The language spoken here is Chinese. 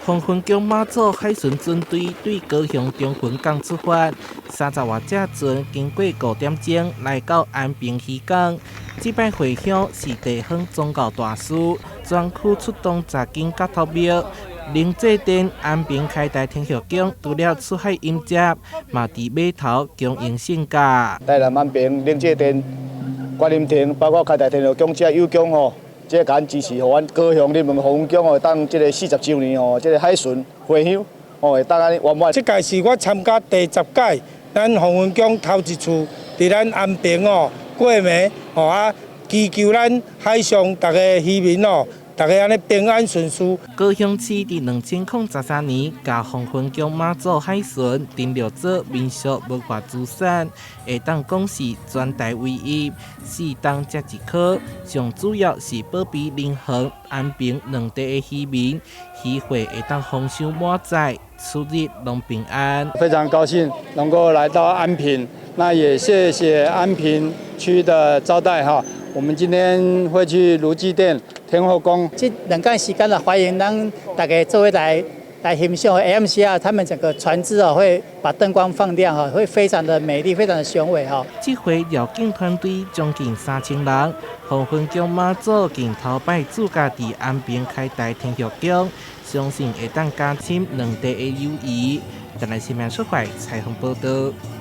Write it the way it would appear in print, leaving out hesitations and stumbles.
黄昏宫妈祖海巡船队对高雄中魂港出发，30多只船经过5点钟来到安平渔港。这摆回乡是地方宗教大事，专区出动10间角头庙。灵济殿安平开大天后宫除了出海迎接，嘛伫码头供应圣驾。台南安平灵济殿、观音亭，包括开大天后宫这有宫吼。 这个支持，互阮高雄人民黄昏宫会当这个40周年吼，这个海巡回乡吼会当安尼圆满。这届是我参加第10届，咱黄昏宫头一次伫咱安平哦过暝吼啊，祈求咱海上大家渔民哦。 大家安尼平安顺遂。高雄市伫2013年，甲黄昏宫妈祖海巡订立做民俗文化资产，会当讲是全台唯一，4档接一科。上主要是保庇临河、安平两地的渔民，渔会会当丰收满载，出入拢平安。非常高兴能够来到安平，那也谢谢安平区的招待哈。我们今天会去卢济殿。 天后宫，这2天时间的欢迎咱大家作为来欣赏 AMC 啊，他们整个船只啊会把灯光放亮哈，会非常的美丽，非常的雄伟哈。这回绕境团队将近3000人，黄昏宫妈祖镜头摆主家伫安平开大天后宫，相信会当加深两地的友谊。台南新闻出版采访报道。